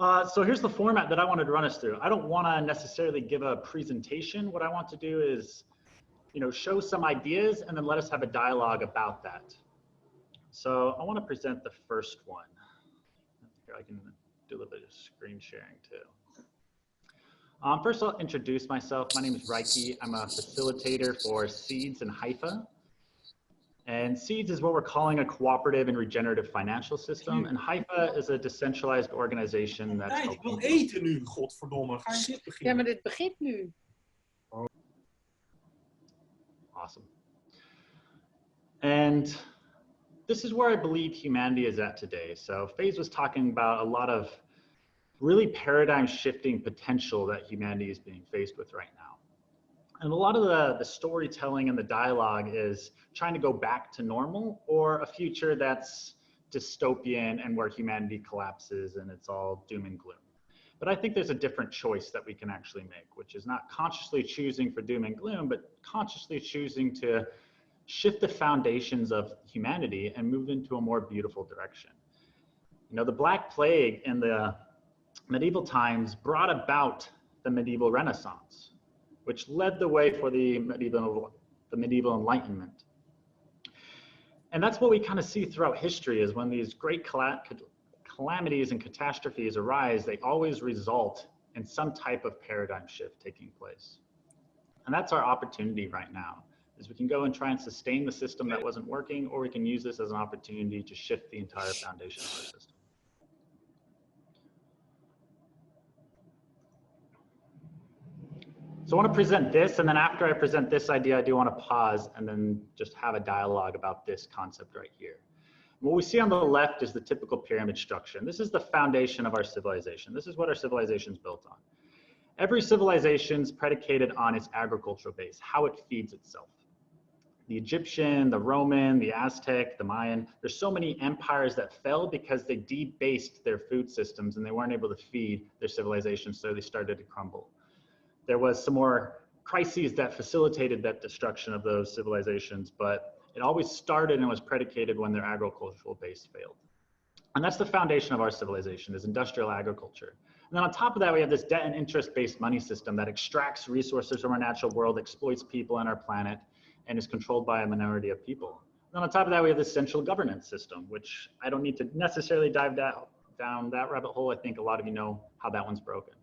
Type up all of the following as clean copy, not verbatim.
So here's the format that I wanted to run us through. I don't want to necessarily give a presentation. What I want to do is, show some ideas and then let us have a dialogue about that. So I want to present the first one. Here, I can do a little bit of screen sharing too. First, I'll introduce myself. My name is Rieki. I'm a facilitator for Seeds in Haifa. And Seeds is what we're calling a cooperative and regenerative financial system. And Haifa is a decentralized organization that's Tijd, ik wil eten nu, godverdomme. Ga je dit beginnen? Ja, maar dit begint nu. Awesome. And this is where I believe humanity is at today. So Faze was talking about a lot of really paradigm shifting potential that humanity is being faced with right now. And a lot of the storytelling and the dialogue is trying to go back to normal or a future that's dystopian and where humanity collapses and it's all doom and gloom. But I think there's a different choice that we can actually make, which is not consciously choosing for doom and gloom, but consciously choosing to shift the foundations of humanity and move into a more beautiful direction. The Black Plague in the medieval times brought about the medieval Renaissance, which led the way for the medieval Enlightenment. And that's what we kind of see throughout history is when these great calamities and catastrophes arise, they always result in some type of paradigm shift taking place. And that's our opportunity right now, is we can go and try and sustain the system that wasn't working, or we can use this as an opportunity to shift the entire foundation of our system. So I want to present this, and then after I present this idea, I do want to pause and then just have a dialogue about this concept right here. What we see on the left is the typical pyramid structure. And this is the foundation of our civilization. This is what our civilization is built on. Every civilization is predicated on its agricultural base, how it feeds itself. The Egyptian, the Roman, the Aztec, the Mayan, there's so many empires that fell because they debased their food systems and they weren't able to feed their civilization, so they started to crumble. There was some more crises that facilitated that destruction of those civilizations, but it always started and was predicated when their agricultural base failed. And that's the foundation of our civilization, is industrial agriculture. And then on top of that, we have this debt and interest-based money system that extracts resources from our natural world, exploits people on our planet, and is controlled by a minority of people. And then on top of that, we have this central governance system, which I don't need to necessarily dive down that rabbit hole. I think a lot of you know how that one's broken.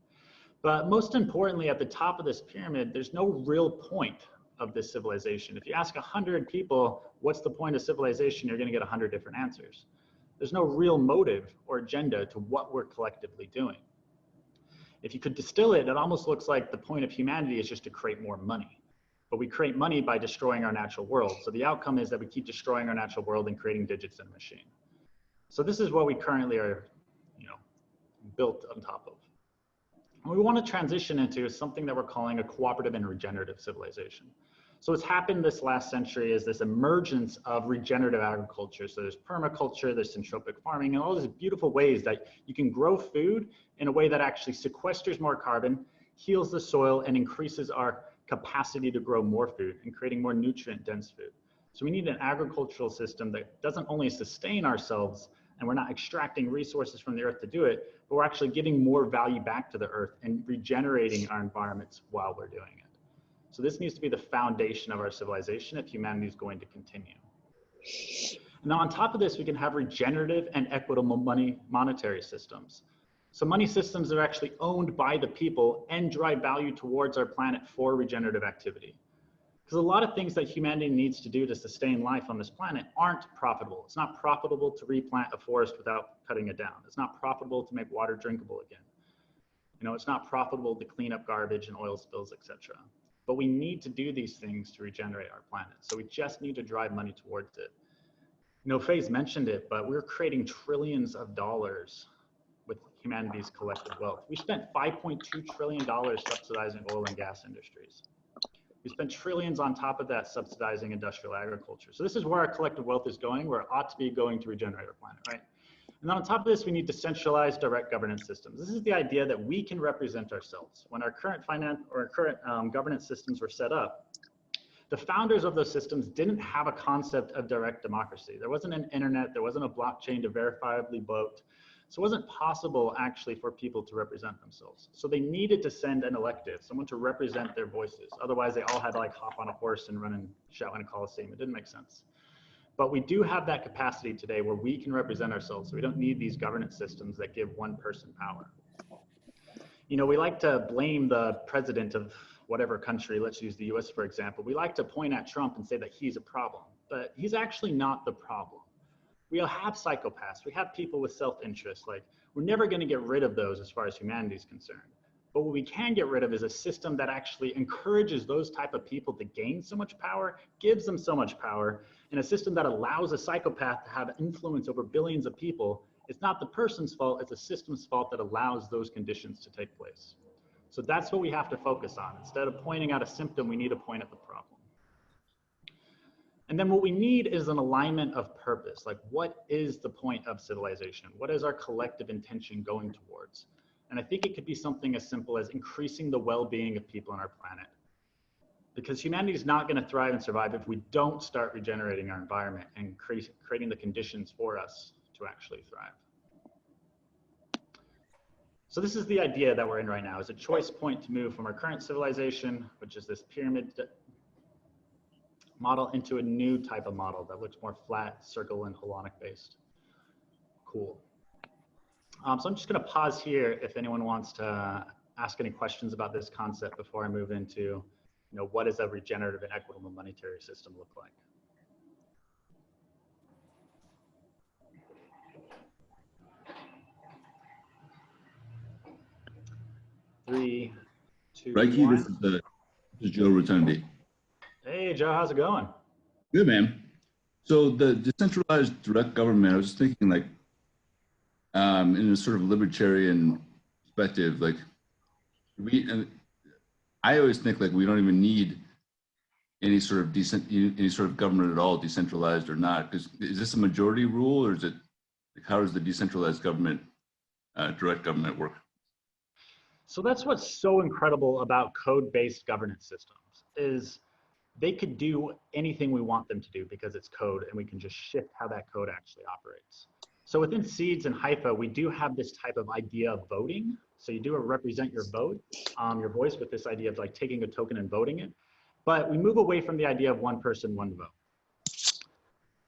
But most importantly, at the top of this pyramid, there's no real point of this civilization. If you ask 100 people, what's the point of civilization? You're going to get 100 different answers. There's no real motive or agenda to what we're collectively doing. If you could distill it, it almost looks like the point of humanity is just to create more money. But we create money by destroying our natural world. So the outcome is that we keep destroying our natural world and creating digits in a machine. So this is what we currently are, built on top of. What we want to transition into is something that we're calling a cooperative and regenerative civilization. So what's happened this last century is this emergence of regenerative agriculture. So there's permaculture, there's syntropic farming, and all these beautiful ways that you can grow food in a way that actually sequesters more carbon, heals the soil, and increases our capacity to grow more food and creating more nutrient-dense food. So we need an agricultural system that doesn't only sustain ourselves, and we're not extracting resources from the earth to do it, but we're actually giving more value back to the earth and regenerating our environments while we're doing it. So this needs to be the foundation of our civilization if humanity is going to continue. And now on top of this, we can have regenerative and equitable monetary systems. So money systems are actually owned by the people and drive value towards our planet for regenerative activity. Because a lot of things that humanity needs to do to sustain life on this planet aren't profitable. It's not profitable to replant a forest without cutting it down. It's not profitable to make water drinkable again. It's not profitable to clean up garbage and oil spills, etc. But we need to do these things to regenerate our planet. So we just need to drive money towards it. Faze mentioned it, but we're creating trillions of dollars with humanity's collective wealth. We spent $5.2 trillion subsidizing oil and gas industries. We spent trillions on top of that subsidizing industrial agriculture. So this is where our collective wealth is going, where it ought to be going to regenerate our planet, right? And then on top of this, we need decentralized direct governance systems. This is the idea that we can represent ourselves. When our current governance systems were set up, the founders of those systems didn't have a concept of direct democracy. There wasn't an internet, there wasn't a blockchain to verifiably vote. So it wasn't possible actually for people to represent themselves. So they needed to send an elective, someone to represent their voices. Otherwise they all had to like hop on a horse and run and shout in a coliseum. It didn't make sense. But we do have that capacity today where we can represent ourselves. So we don't need these governance systems that give one person power. You know, we like to blame the president of whatever country, let's use the US for example. We like to point at Trump and say that he's a problem, but he's actually not the problem. We all have psychopaths, we have people with self-interest, like we're never gonna get rid of those as far as humanity is concerned. But what we can get rid of is a system that actually encourages those type of people to gain so much power, gives them so much power, and a system that allows a psychopath to have influence over billions of people. It's not the person's fault, it's a system's fault that allows those conditions to take place. So that's what we have to focus on. Instead of pointing out a symptom, we need to point at the problem. And then what we need is an alignment of purpose. Like, what is the point of civilization? What is our collective intention going towards? And I think it could be something as simple as increasing the well-being of people on our planet. Because humanity is not going to thrive and survive if we don't start regenerating our environment and creating the conditions for us to actually thrive. So this is the idea that we're in right now, is a choice point to move from our current civilization, which is this pyramid model, into a new type of model that looks more flat, circle, and holonic based. Cool. So I'm just going to pause here if anyone wants to ask any questions about this concept before I move into, what does a regenerative and equitable monetary system look like? Three, two, Rieki, one. this is Joe Rotundi. Hey, Joe, how's it going? Good, man. So the decentralized direct government, I was just thinking, like, in a sort of libertarian perspective, like, I always think like we don't even need any sort of government at all, decentralized or not. Because is this a majority rule, or is it, like, how does the decentralized government, direct government work? So that's what's so incredible about code-based governance systems, is they could do anything we want them to do because it's code, and we can just shift how that code actually operates. So within Seeds and Haifa, we do have this type of idea of voting. So you do represent your vote, your voice, with this idea of like taking a token and voting it. But we move away from the idea of one person, one vote.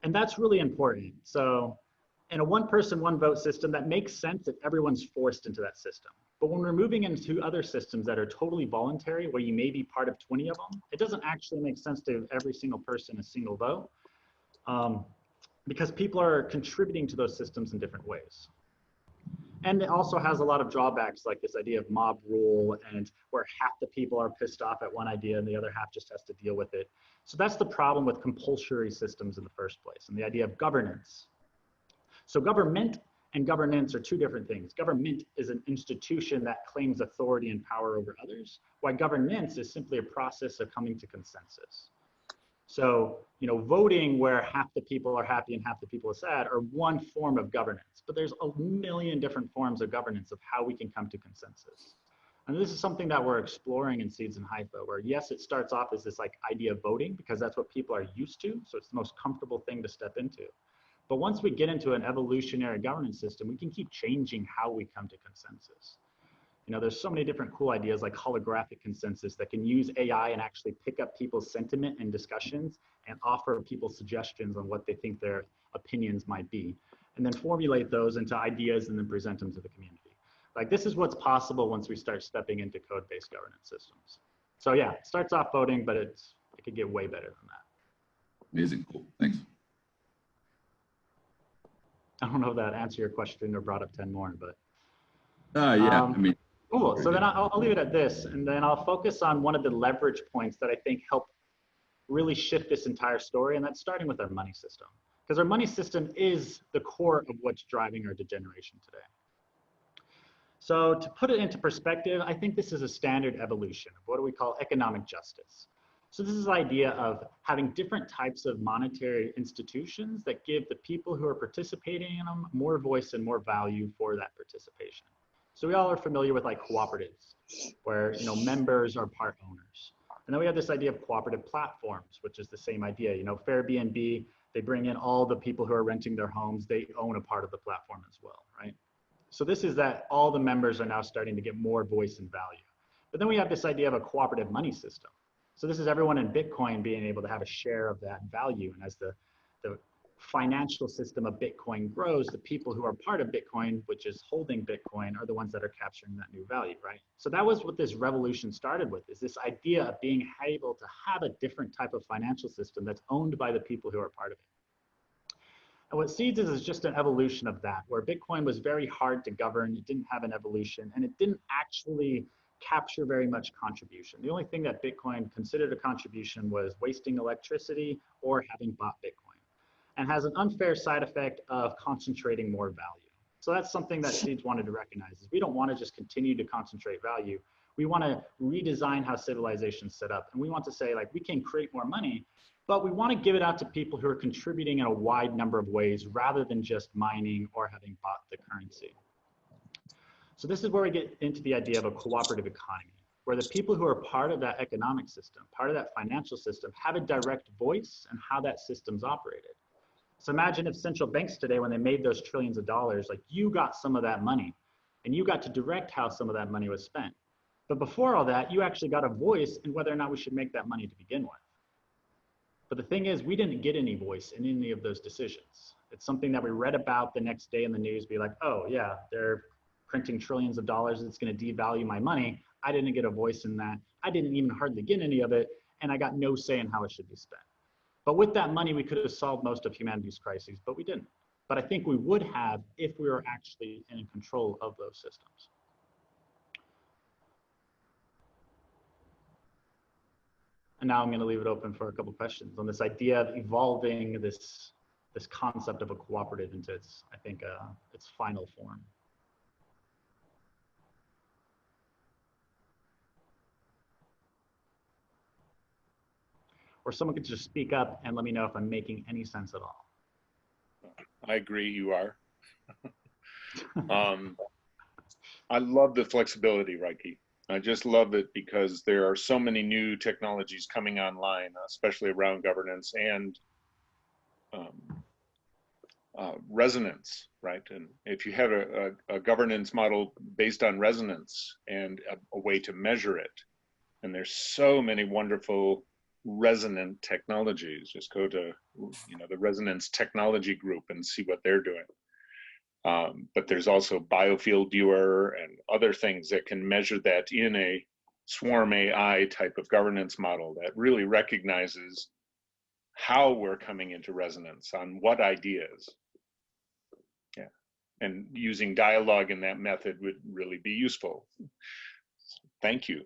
And that's really important. So in a one person, one vote system, that makes sense if everyone's forced into that system. But when we're moving into other systems that are totally voluntary, where you may be part of 20 of them, it doesn't actually make sense to give every single person a single vote, because people are contributing to those systems in different ways. And it also has a lot of drawbacks, like this idea of mob rule, and where half the people are pissed off at one idea and the other half just has to deal with it. So that's the problem with compulsory systems in the first place, and the idea of governance. So government and governance are two different things. Government is an institution that claims authority and power over others, while governance is simply a process of coming to consensus. So, voting where half the people are happy and half the people are sad are one form of governance, but there's a million different forms of governance of how we can come to consensus. And this is something that we're exploring in Seeds and Haifa, where yes, it starts off as this like idea of voting because that's what people are used to. So it's the most comfortable thing to step into. But once we get into an evolutionary governance system, we can keep changing how we come to consensus. There's so many different cool ideas like holographic consensus that can use AI and actually pick up people's sentiment in discussions and offer people suggestions on what they think their opinions might be, and then formulate those into ideas and then present them to the community. Like, this is what's possible once we start stepping into code-based governance systems. So yeah, it starts off voting, but it could get way better than that. Amazing, cool, thanks. I don't know if that answered your question or brought up 10 more, but. Yeah, I mean. Cool, so then I'll leave it at this, and then I'll focus on one of the leverage points that I think help really shift this entire story, and that's starting with our money system. Because our money system is the core of what's driving our degeneration today. So to put it into perspective, I think this is a standard evolution of what do we call economic justice. So this is the idea of having different types of monetary institutions that give the people who are participating in them more voice and more value for that participation. So we all are familiar with like cooperatives, where members are part owners. And then we have this idea of cooperative platforms, which is the same idea. Airbnb, they bring in all the people who are renting their homes, they own a part of the platform as well, right? So this is that all the members are now starting to get more voice and value. But then we have this idea of a cooperative money system. So this is everyone in Bitcoin being able to have a share of that value. And as the financial system of Bitcoin grows, the people who are part of Bitcoin, which is holding Bitcoin, are the ones that are capturing that new value, right? So that was what this revolution started with, is this idea of being able to have a different type of financial system that's owned by the people who are part of it. And what Seeds is just an evolution of that, where Bitcoin was very hard to govern, it didn't have an evolution, and it didn't actually capture very much contribution. The only thing that Bitcoin considered a contribution was wasting electricity or having bought Bitcoin, and has an unfair side effect of concentrating more value. So that's something that Seeds wanted to recognize, is we don't want to just continue to concentrate value. We want to redesign how civilization's set up. And we want to say, like, we can create more money, but we want to give it out to people who are contributing in a wide number of ways rather than just mining or having bought the currency. So this is where we get into the idea of a cooperative economy, where the people who are part of that economic system, part of that financial system, have a direct voice in how that system's operated. So imagine if central banks today, when they made those trillions of dollars, like, you got some of that money and you got to direct how some of that money was spent. But before all that, you actually got a voice in whether or not we should make that money to begin with. But the thing is, we didn't get any voice in any of those decisions. It's something that we read about the next day in the news, be like, oh yeah, they're printing trillions of dollars, it's gonna devalue my money. I didn't get a voice in that. I didn't even hardly get any of it, and I got no say in how it should be spent. But with that money, we could have solved most of humanity's crises, but we didn't. But I think we would have if we were actually in control of those systems. And now I'm going to leave it open for a couple questions on this idea of evolving this concept of a cooperative into its, I think, its final form. Or someone could just speak up and let me know if I'm making any sense at all. I agree, you are. I love the flexibility, Rieki. I just love it because there are so many new technologies coming online, especially around governance and resonance, right? And if you have a governance model based on resonance and a way to measure it, and there's so many wonderful resonant technologies, just go to, you know, the Resonance Technology Group and see what they're doing. But there's also biofield viewer and other things that can measure that in a swarm AI type of governance model that really recognizes how we're coming into resonance on what ideas. Yeah, and using dialogue in that method would really be useful. Thank you.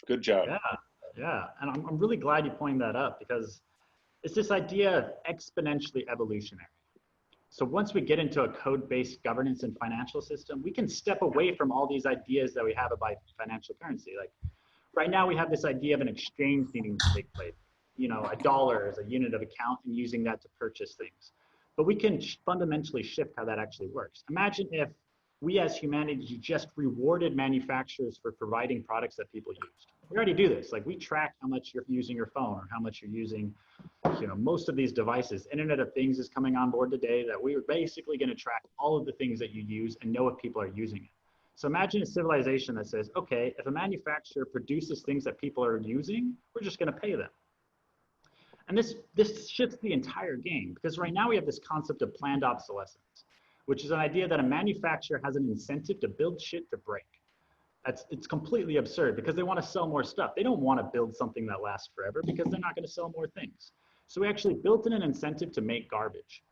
Good job. Yeah, and I'm really glad you pointed that up, because it's this idea of exponentially evolutionary. So once we get into a code-based governance and financial system, we can step away from all these ideas that we have about financial currency. Like right now we have this idea of an exchange needing to take place. You know, a dollar is a unit of account and using that to purchase things. But we can fundamentally shift how that actually works. Imagine if we as humanity just rewarded manufacturers for providing products that people used. We already do this. Like, we track how much you're using your phone or how much you're using, you know, most of these devices. Internet of Things is coming on board today, that we are basically going to track all of the things that you use and know if people are using it. So imagine a civilization that says, okay, if a manufacturer produces things that people are using, we're just going to pay them. And this shifts the entire game, because right now we have this concept of planned obsolescence, which is an idea that a manufacturer has an incentive to build shit to break. It's completely absurd, because they want to sell more stuff. They don't want to build something that lasts forever, because they're not going to sell more things. So we actually built in an incentive to make garbage.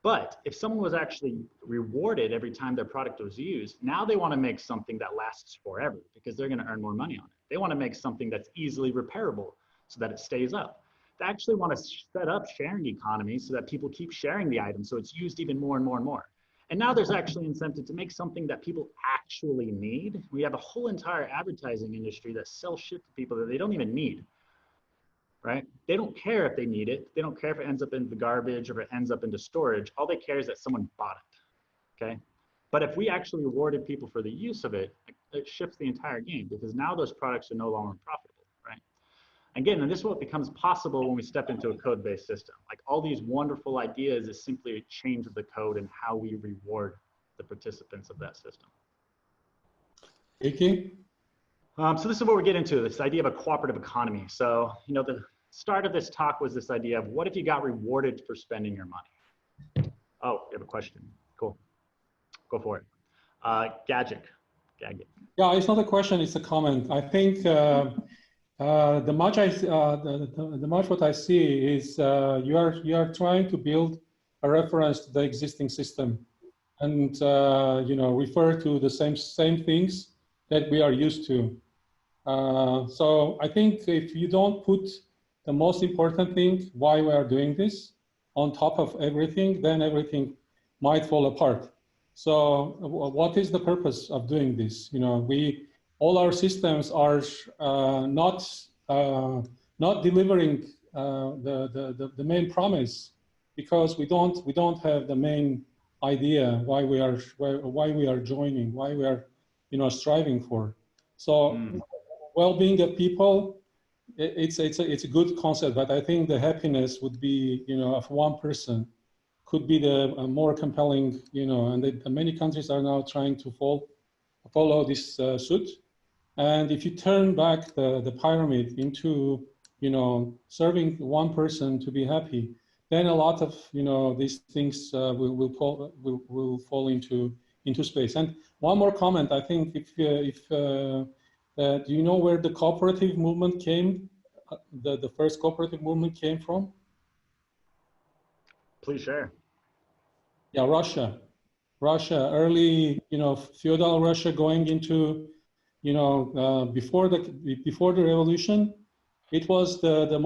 But if someone was actually rewarded every time their product was used, now they want to make something that lasts forever, because they're going to earn more money on it. They want to make something that's easily repairable so that it stays up. They actually want to set up sharing economies so that people keep sharing the item, so it's used even more and more and more. And now there's actually incentive to make something that people actually need. We have a whole entire advertising industry that sells shit to people that they don't even need, right? They don't care if they need it. They don't care if it ends up in the garbage or if it ends up into storage. All they care is that someone bought it, okay? But if we actually rewarded people for the use of it, it shifts the entire game, because now those products are no longer profitable, right? Again, and this is what becomes possible when we step into a code-based system. Like, all these wonderful ideas is simply a change of the code and how we reward the participants of that system. Rieki? So this is what we get into, this idea of a cooperative economy. So, you know, the start of this talk was this idea of what if you got rewarded for spending your money? Oh, you have a question. Cool. Go for it. Gadget. Yeah, it's not a question, it's a comment. I think the much what I see is you are trying to build a reference to the existing system and you know, refer to the same things that we are used to. So I think if you don't put the most important thing, why we are doing this, on top of everything, then everything might fall apart. So what is the purpose of doing this? You know, all our systems are not delivering the main promise because we don't have the main idea why we are joining, why we are, you know, striving for. So well-being of people, it's a good concept, but I think the happiness would be, you know, of one person could be the more compelling, you know, and many countries are now trying to follow this suit. And if you turn back the pyramid into, you know, serving one person to be happy, then a lot of, you know, these things will fall into space. And one more comment, I think do you know where the cooperative movement came, the first cooperative movement came from? Please share. Yeah, Russia, early, you know, feudal Russia going into, you know, before the revolution, it was the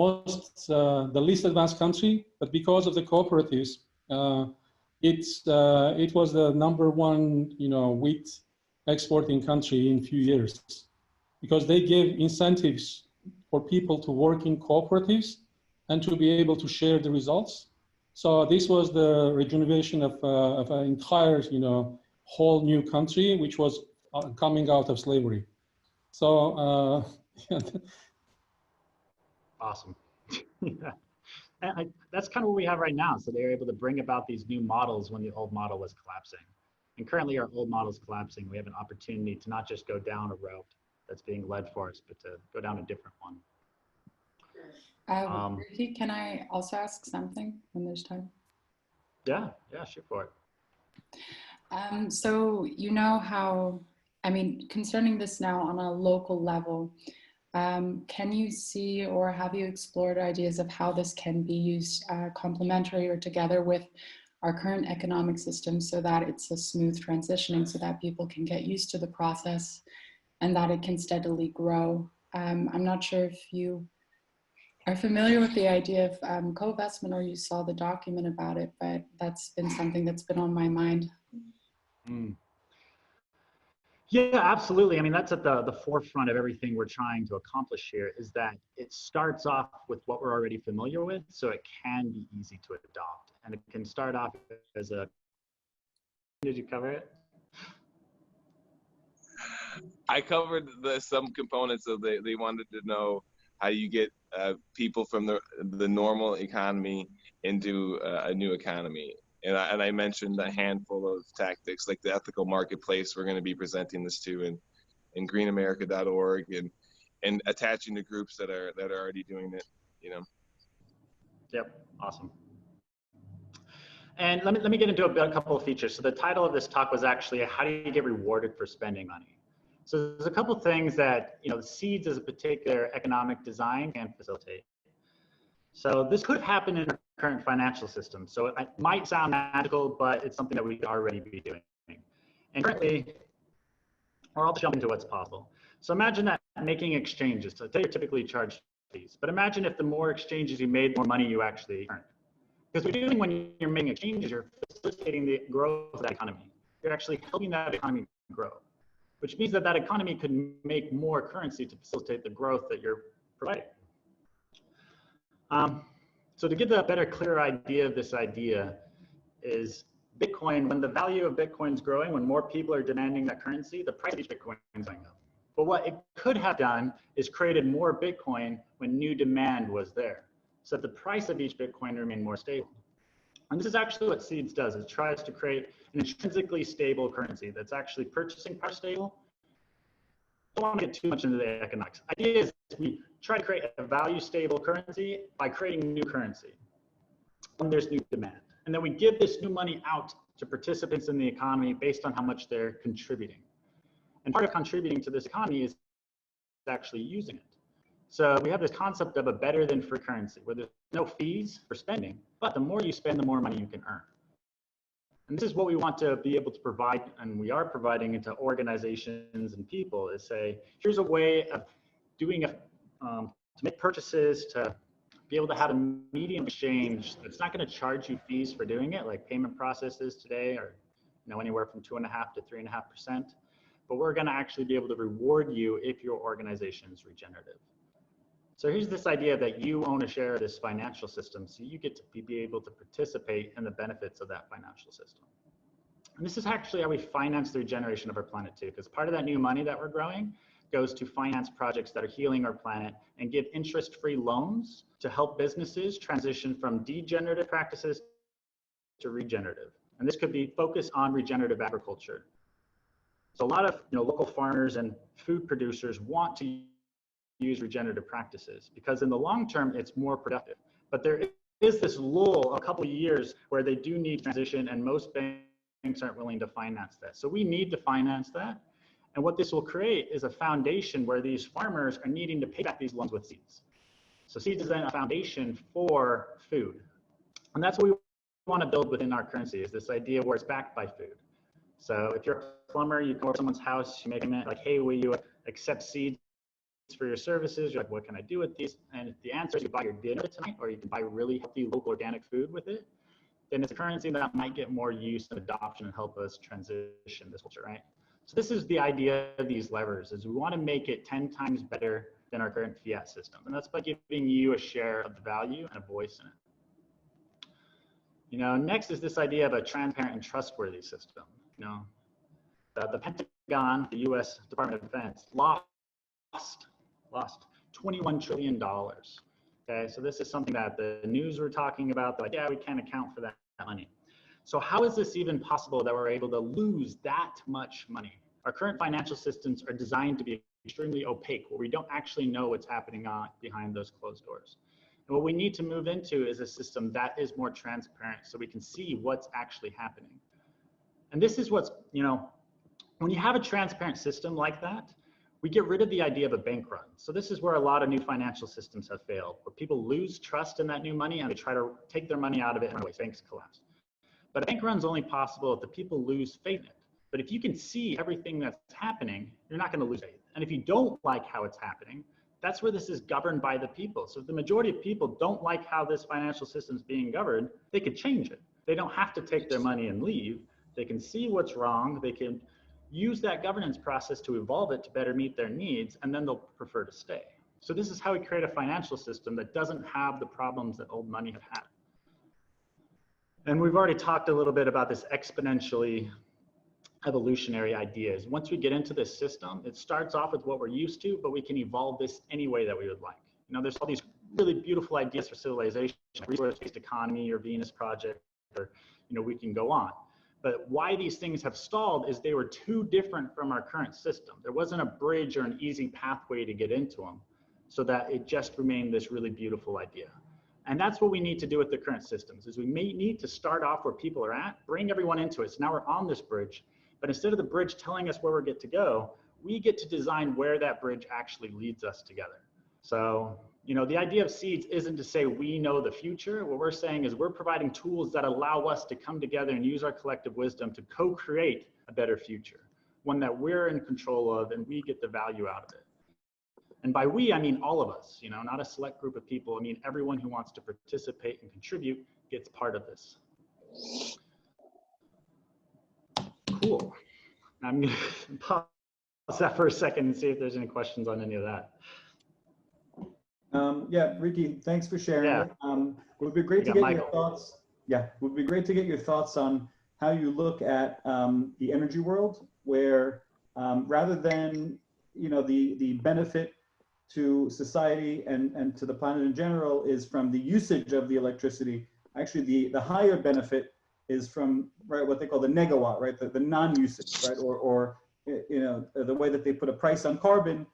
least advanced country, but because of the cooperatives, it was the #1, you know, wheat exporting country in few years, because they gave incentives for people to work in cooperatives and to be able to share the results. So this was the rejuvenation of an entire, you know, whole new country, which was coming out of slavery. So Awesome. Yeah. And that's kind of what we have right now. So they're able to bring about these new models when the old model was collapsing. And currently our old model is collapsing. We have an opportunity to not just go down a route that's being led for us, but to go down a different one. Rieki, can I also ask something when there's time? Yeah, shoot for it. So you know how, I mean, concerning this now on a local level, can you see or have you explored ideas of how this can be used complementary or together with our current economic system so that it's a smooth transitioning so that people can get used to the process and that it can steadily grow? I'm not sure if you are familiar with the idea of co-investment or you saw the document about it, but that's been something that's been on my mind. Yeah, absolutely. I mean, that's at the forefront of everything we're trying to accomplish here, is that it starts off with what we're already familiar with, so it can be easy to adopt. And it can start off as a, did you cover it? I covered some components of they wanted to know how you get people from the normal economy into a new economy. And I mentioned a handful of tactics like the ethical marketplace we're going to be presenting this to in greenamerica.org and attaching to groups that are already doing it, you know. Yep, awesome. And let me get into a couple of features. So the title of this talk was actually, how do you get rewarded for spending money? So there's a couple of things that, you know, the seeds as a particular economic design can facilitate. So this could happen in our current financial system. So it might sound magical, but it's something that we could already be doing. And currently, or I'll jump into what's possible. So imagine that making exchanges. So today you're typically charged fees, but imagine if the more exchanges you made, the more money you actually earned. Because what you're doing when you're making exchanges, you're facilitating the growth of that economy. You're actually helping that economy grow, which means that that economy could make more currency to facilitate the growth that you're providing. So to get a better, clearer idea of this idea is Bitcoin, when the value of Bitcoin is growing, when more people are demanding that currency, the price of each Bitcoin is going up. But what it could have done is created more Bitcoin when new demand was there, so that the price of each Bitcoin remained more stable. And this is actually what Seeds does. It tries to create an intrinsically stable currency that's actually purchasing power stable. I don't want to get too much into the economics. The idea is we try to create a value stable currency by creating new currency when there's new demand. And then we give this new money out to participants in the economy based on how much they're contributing. And part of contributing to this economy is actually using it. So we have this concept of a better than free currency where there's no fees for spending, but the more you spend, the more money you can earn. And this is what we want to be able to provide, and we are providing into organizations and people, is say, here's a way of doing to make purchases, to be able to have a medium exchange that's not going to charge you fees for doing it, like payment processes today are anywhere from 2.5% to 3.5%. But we're going to actually be able to reward you if your organization is regenerative. So here's this idea that you own a share of this financial system, so you get to be able to participate in the benefits of that financial system. And this is actually how we finance the regeneration of our planet too, because part of that new money that we're growing goes to finance projects that are healing our planet and give interest-free loans to help businesses transition from degenerative practices to regenerative. And this could be focused on regenerative agriculture. So a lot of local farmers and food producers want to use regenerative practices because in the long term it's more productive. But there is this lull a couple of years where they do need transition, and most banks aren't willing to finance that. So we need to finance that. And what this will create is a foundation where these farmers are needing to pay back these loans with seeds. So seeds is then a foundation for food. And that's what we want to build within our currency, is this idea where it's backed by food. So if you're a plumber, you go to someone's house, you make them like, hey, will you accept seeds for your services? You're like, what can I do with these? And if the answer is you buy your dinner tonight, or you can buy really healthy local organic food with it, then it's a currency that might get more use and adoption and help us transition this culture, right? So this is the idea of these levers, is we want to make it 10 times better than our current fiat system. And that's by giving you a share of the value and a voice in it. Next is this idea of a transparent and trustworthy system. The Pentagon, the US Department of Defense, lost $21 trillion. Okay, so this is something that the news were talking about. They're like, yeah, we can't account for that money. So how is this even possible that we're able to lose that much money? Our current financial systems are designed to be extremely opaque, where we don't actually know what's happening behind those closed doors. And what we need to move into is a system that is more transparent, so we can see what's actually happening. And this is what's, when you have a transparent system like that, we get rid of the idea of a bank run. So this is where a lot of new financial systems have failed, where people lose trust in that new money and they try to take their money out of it and banks collapse. But a bank run is only possible if the people lose faith in it. But if you can see everything that's happening, you're not going to lose faith. And if you don't like how it's happening, that's where this is governed by the people. So if the majority of people don't like how this financial system is being governed, they could change it. They don't have to take their money and leave. They can see what's wrong. They can use that governance process to evolve it to better meet their needs, and then they'll prefer to stay. So this is how we create a financial system that doesn't have the problems that old money have had. And we've already talked a little bit about this exponentially evolutionary ideas. Once we get into this system, it starts off with what we're used to, but we can evolve this any way that we would like. There's all these really beautiful ideas for civilization, like resource-based economy or Venus Project, or we can go on. But why these things have stalled is they were too different from our current system. There wasn't a bridge or an easy pathway to get into them, so that it just remained this really beautiful idea. And that's what we need to do with the current systems, is we may need to start off where people are at, bring everyone into it. So now we're on this bridge, but instead of the bridge telling us where we get to go, we get to design where that bridge actually leads us together. So, the idea of seeds isn't to say we know the future. What we're saying is we're providing tools that allow us to come together and use our collective wisdom to co-create a better future, one that we're in control of and we get the value out of it. And by we, I mean all of us, not a select group of people. I mean everyone who wants to participate and contribute gets part of this. Cool. I'm going to pause that for a second and see if there's any questions on any of that. Yeah, Rieki, thanks for sharing. Yeah. It would be great to get your thoughts. Yeah, it would be great to get your thoughts on how you look at the energy world, where rather than the benefit to society and to the planet in general is from the usage of the electricity, Actually, the higher benefit is from, right, what they call the negawatt, right, the non-usage, right, or you know, the way that they put a price on carbon.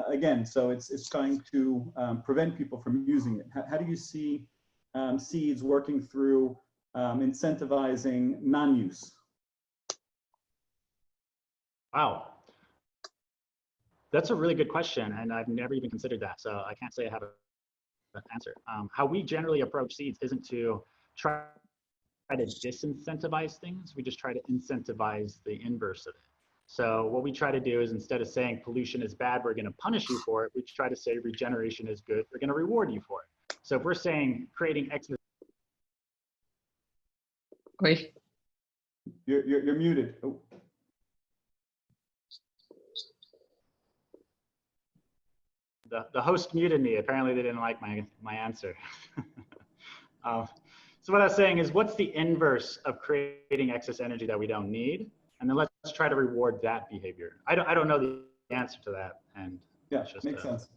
Again, so it's trying to prevent people from using it. How do you see seeds working through incentivizing non-use? Wow. That's a really good question, and I've never even considered that, so I can't say I have an answer. How we generally approach seeds isn't to try to disincentivize things, we just try to incentivize the inverse of it. So what we try to do is, instead of saying pollution is bad, we're going to punish you for it, we try to say regeneration is good, we're going to reward you for it. So if we're saying creating excess... Wait. You're muted. Oh. The host muted me. Apparently they didn't like my answer. So what I was saying is, what's the inverse of creating excess energy that we don't need? And then let's try to reward that behavior. I don't know the answer to that. And yeah, makes sense.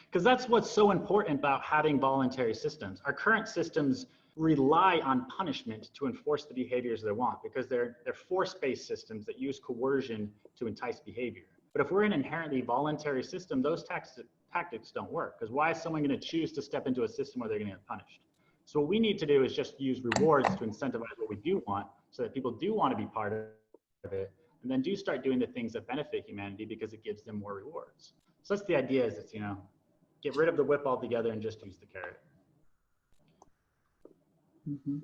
Because that's what's so important about having voluntary systems. Our current systems rely on punishment to enforce the behaviors they want, because they're force-based systems that use coercion to entice behavior. But if we're an inherently voluntary system, those tactics don't work, because why is someone going to choose to step into a system where they're going to get punished? So what we need to do is just use rewards to incentivize what we do want, so that people do want to be part of it, and then do start doing the things that benefit humanity because it gives them more rewards. So that's the idea, is it's, you know, get rid of the whip altogether and just use the carrot. Mm-hmm.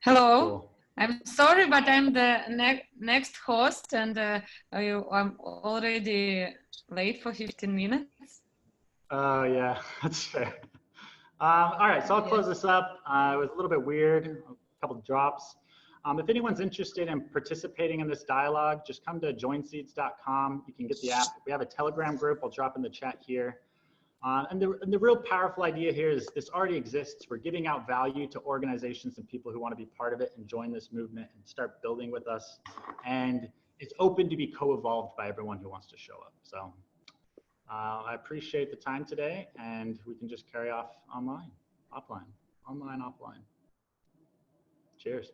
Hello. Cool. I'm sorry, but I'm the next host, and I'm already late for 15 minutes. Oh, yeah, that's fair. All right, so I'll close this up. It was a little bit weird, a couple of drops. If anyone's interested in participating in this dialogue, just come to joinseeds.com. You can get the app. We have a Telegram group. I'll drop in the chat here. And the real powerful idea here is this already exists. We're giving out value to organizations and people who want to be part of it and join this movement and start building with us. And it's open to be co-evolved by everyone who wants to show up. So I appreciate the time today, and we can just carry off online, offline, online, offline. Cheers.